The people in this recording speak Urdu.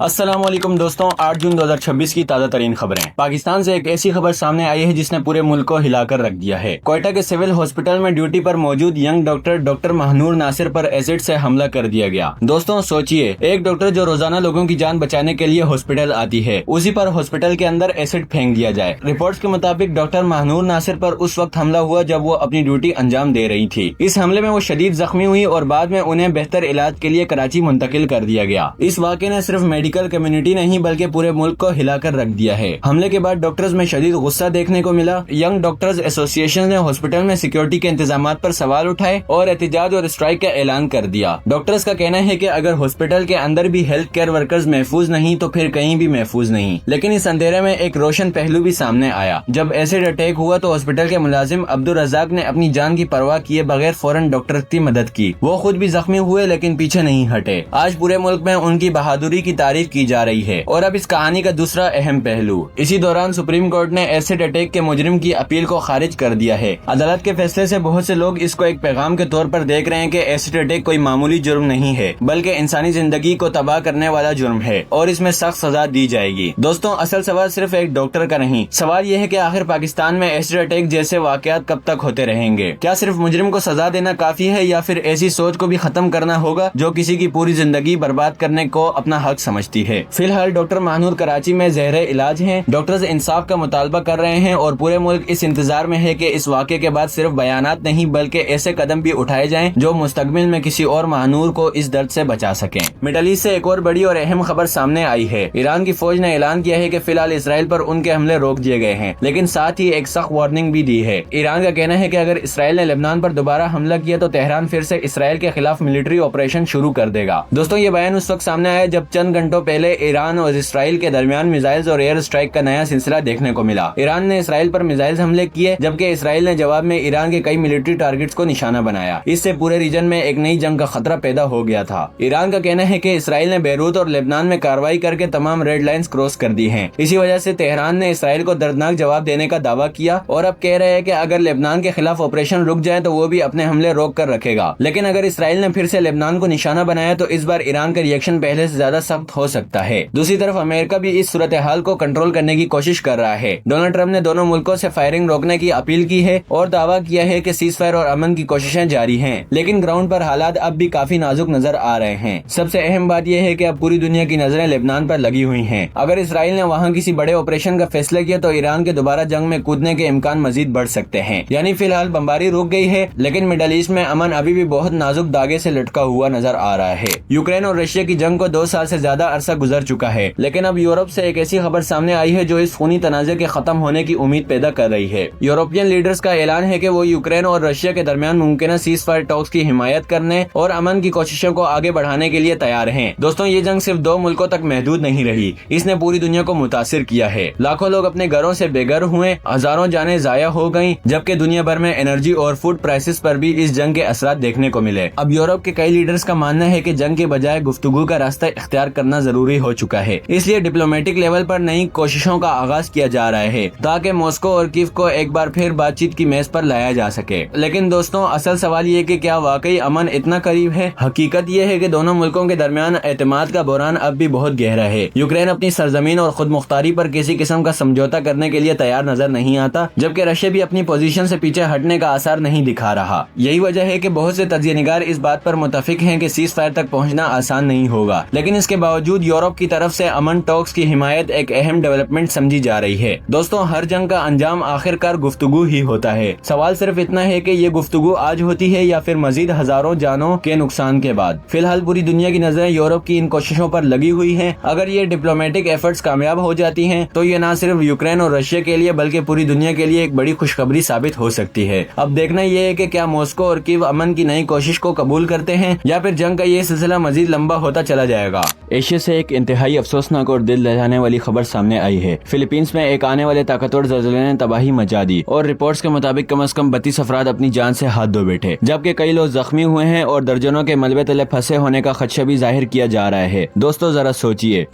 السلام علیکم دوستوں، 8 جون 2026 کی تازہ ترین خبریں۔ پاکستان سے ایک ایسی خبر سامنے آئی ہے جس نے پورے ملک کو ہلا کر رکھ دیا ہے۔ کوئٹہ کے سول ہاسپٹل میں ڈیوٹی پر موجود ینگ ڈاکٹر مہنور ناصر پر ایسڈ سے حملہ کر دیا گیا۔ دوستوں سوچئے، ایک ڈاکٹر جو روزانہ لوگوں کی جان بچانے کے لیے ہاسپٹل آتی ہے، اسی پر ہاسپٹل کے اندر ایسڈ پھینک دیا جائے۔ رپورٹس کے مطابق ڈاکٹر مہنور ناصر پر اس وقت حملہ ہوا جب وہ اپنی ڈیوٹی انجام دے رہی تھی۔ اس حملے میں وہ شدید زخمی ہوئی اور بعد میں انہیں بہتر علاج کے لیے کراچی منتقل کر دیا گیا۔ اس واقعے نے صرف میڈیکل کمیونٹی نہیں بلکہ پورے ملک کو ہلا کر رکھ دیا ہے۔ حملے کے بعد ڈاکٹرز میں شدید غصہ دیکھنے کو ملا۔ ینگ ڈاکٹرز ایسوسی ایشن نے ہاسپٹل میں سیکیورٹی کے انتظامات پر سوال اٹھائے اور احتجاج اور اسٹرائیک کا اعلان کر دیا۔ ڈاکٹرز کا کہنا ہے کہ اگر ہاسپٹل کے اندر بھی ہیلتھ کیئر ورکرز محفوظ نہیں تو پھر کہیں بھی محفوظ نہیں۔ لیکن اس اندھیرے میں ایک روشن پہلو بھی سامنے آیا۔ جب ایسڈ اٹیک ہوا تو ہاسپٹل کے ملازم عبدالرزاق نے اپنی جان کی پرواہ کیے بغیر فوراً ڈاکٹر کی مدد کی۔ وہ خود بھی زخمی ہوئے لیکن پیچھے نہیں ہٹے۔ آج پورے ملک میں ان کی بہادری کی تعریف کی جا رہی ہے۔ اور اب اس کہانی کا دوسرا اہم پہلو، اسی دوران سپریم کورٹ نے ایسڈ اٹیک کے مجرم کی اپیل کو خارج کر دیا ہے۔ عدالت کے فیصلے سے بہت سے لوگ اس کو ایک پیغام کے طور پر دیکھ رہے ہیں کہ ایسڈ اٹیک کوئی معمولی جرم نہیں ہے بلکہ انسانی زندگی کو تباہ کرنے والا جرم ہے اور اس میں سخت سزا دی جائے گی۔ دوستوں اصل سوال صرف ایک ڈاکٹر کا نہیں، سوال یہ ہے کہ آخر پاکستان میں ایسڈ اٹیک جیسے واقعات کب تک ہوتے رہیں گے؟ کیا صرف مجرم کو سزا دینا کافی ہے یا پھر ایسی سوچ کو بھی ختم کرنا ہوگا جو کسی کی پوری زندگی برباد کرنے کو اپنا حق سمجھتی ہے؟ فی الحال ڈاکٹر مہنور کراچی میں زیر علاج ہیں۔ ڈاکٹرز انصاف کا مطالبہ کر رہے ہیں اور پورے ملک اس انتظار میں ہے کہ اس واقعے کے بعد صرف بیانات نہیں بلکہ ایسے قدم بھی اٹھائے جائیں جو مستقبل میں کسی اور مہنور کو اس درد سے بچا سکیں۔ مڈل ایسٹ سے ایک اور بڑی اور اہم خبر سامنے آئی ہے۔ ایران کی فوج نے اعلان کیا ہے کہ فی الحال اسرائیل پر ان کے حملے روک دیے گئے ہیں، لیکن ساتھ ہی ایک سخت وارننگ بھی دی ہے۔ ایران کا کہنا ہے کہ اگر اسرائیل نے لبنان پر دوبارہ حملہ کیا تو تہران پھر سے اسرائیل کے خلاف ملٹری آپریشن شروع کر دے گا۔ دوستوں یہ بیان اس وقت سامنے آیا جب چند گھنٹوں پہلے ایران اور اسرائیل کے درمیان میزائلز اور ایئر اسٹرائیک کا نیا سلسلہ دیکھنے کو ملا۔ ایران نے اسرائیل پر میزائل حملے کیے جبکہ اسرائیل نے جواب میں ایران کے کئی ملٹری ٹارگٹس کو نشانہ بنایا۔ اس سے پورے ریجن میں ایک نئی جنگ کا خطرہ پیدا ہو گیا تھا۔ ایران کا کہنا ہے کہ اسرائیل نے بیروت اور لبنان میں کارروائی کر کے تمام ریڈ لائنز کراس کر دی ہیں۔ اسی وجہ سے تہران نے اسرائیل کو دردناک جواب دینے کا دعویٰ کیا اور اب کہہ رہے ہیں کہ اگر لبنان کے خلاف آپریشن رک جائے تو وہ بھی اپنے حملے روک کر رکھے گا، لیکن اگر اسرائیل نے پھر سے لبنان کو نشانہ بنایا تو اس بار ایران کا ریئیکشن پہلے سے زیادہ سخت ہو سکتا ہے۔ دوسری طرف امریکہ بھی اس صورتحال کو کنٹرول کرنے کی کوشش کر رہا ہے۔ ڈونلڈ ٹرمپ نے دونوں ملکوں سے فائرنگ روکنے کی اپیل کی ہے اور دعویٰ کیا ہے کہ سیز فائر اور امن کی کوششیں جاری ہیں، لیکن گراؤنڈ پر حالات اب بھی کافی نازک نظر آ رہے ہیں۔ سب سے اہم بات یہ ہے کہ اب پوری دنیا کی نظریں لبنان پر لگی ہوئی ہیں۔ اگر اسرائیل نے وہاں کسی بڑے آپریشن کا فیصلہ کیا تو ایران کے دوبارہ جنگ میں کودنے کے امکان مزید بڑھ سکتے ہیں۔ یعنی فی الحال بمباری رک گئی ہے لیکن مڈل ایسٹ میں امن ابھی بھی بہت نازک دھاگے سے لٹکا ہوا نظر آ رہا ہے۔ یوکرین اور رشیا کی جنگ کو 2 سال سے زیادہ عرصہ گزر چکا ہے، لیکن اب یورپ سے ایک ایسی خبر سامنے آئی ہے جو اس خونی تنازع کے ختم ہونے کی امید پیدا کر رہی ہے۔ یورپین لیڈرز کا اعلان ہے کہ وہ یوکرین اور رشیا کے درمیان ممکنہ سیز فائر ٹاکس کی حمایت کرنے اور امن کی کوششوں کو آگے بڑھانے کے لیے تیار ہیں۔ دوستوں یہ جنگ صرف 2 ملکوں تک محدود نہیں رہی، اس نے پوری دنیا کو متاثر کیا ہے۔ لاکھوں لوگ اپنے گھروں سے بے گھر ہوئے، ہزاروں جانیں ضائع ہو گئیں، جبکہ دنیا بھر میں انرجی اور فوڈ پرائسز پر بھی اس جنگ کے اثرات دیکھنے کو ملے۔ اب یورپ کے کئی لیڈرز کا ماننا ہے کہ جنگ کے بجائے گفتگو کا راستہ اختیار کرنا ضروری ہو چکا ہے، اس لیے ڈپلومیٹک لیول پر نئی کوششوں کا آغاز کیا جا رہا ہے تاکہ ماسکو اور کیف کو ایک بار پھر بات چیت کی میز پر لایا جا سکے۔ لیکن دوستوں اصل سوال یہ کہ کیا واقعی امن اتنا قریب ہے؟ حقیقت یہ ہے کہ دونوں ملکوں کے درمیان اعتماد کا بحران اب بھی بہت گہرا ہے۔ یوکرین اپنی سرزمین اور خود مختاری پر کسی قسم کا سمجھوتا کرنے کے لیے تیار نظر نہیں آتا، جبکہ رشیا بھی اپنی پوزیشن سے پیچھے ہٹنے کا آثار نہیں دکھا رہا۔ یہی وجہ ہے کہ بہت سے تجزیہ نگار اس بات پر متفق ہیں کہ سیز فائر تک پہنچنا آسان نہیں ہوگا، لیکن اس کے باوجود یورپ کی طرف سے امن ٹاکس کی حمایت ایک اہم ڈیولپمنٹ سمجھی جا رہی ہے۔ دوستوں ہر جنگ کا انجام آخر کار گفتگو ہی ہوتا ہے۔ سوال صرف اتنا ہے کہ یہ گفتگو آج ہوتی ہے یا پھر مزید ہزاروں جانوں کے نقصان کے بعد۔ فی الحال پوری دنیا کی نظریں یورپ کی ان کوششوں پر لگی ہوئی ہیں۔ اگر یہ ڈپلومیٹک ایفرٹس کامیاب ہو جاتی ہیں تو یہ نہ صرف یوکرین اور رشیا کے لیے بلکہ پوری دنیا کے لیے ایک بڑی خوشخبری ثابت ہو سکتی ہے۔ اب دیکھنا یہ ہے کہ کیا ماسکو اور کیو امن کی نئی کوشش کو قبول کرتے ہیں یا پھر جنگ کا یہ سلسلہ مزید لمبا ہوتا چلا جائے گا۔ ایشیا سے ایک انتہائی افسوسناک اور دل دہلانے والی خبر سامنے آئی ہے۔ فلپینس میں ایک آنے والے طاقتور زلزلے نے تباہی مچا دی اور رپورٹس کے مطابق کم از کم 32 افراد اپنی جان سے ہاتھ دھو بیٹھے، جبکہ کئی لوگ زخمی ہوئے ہیں اور درجنوں کے ملبے تلے پھنسے ہونے کا خدشہ بھی ظاہر کیا جا رہا ہے۔ دوستو ذرا سوچئے،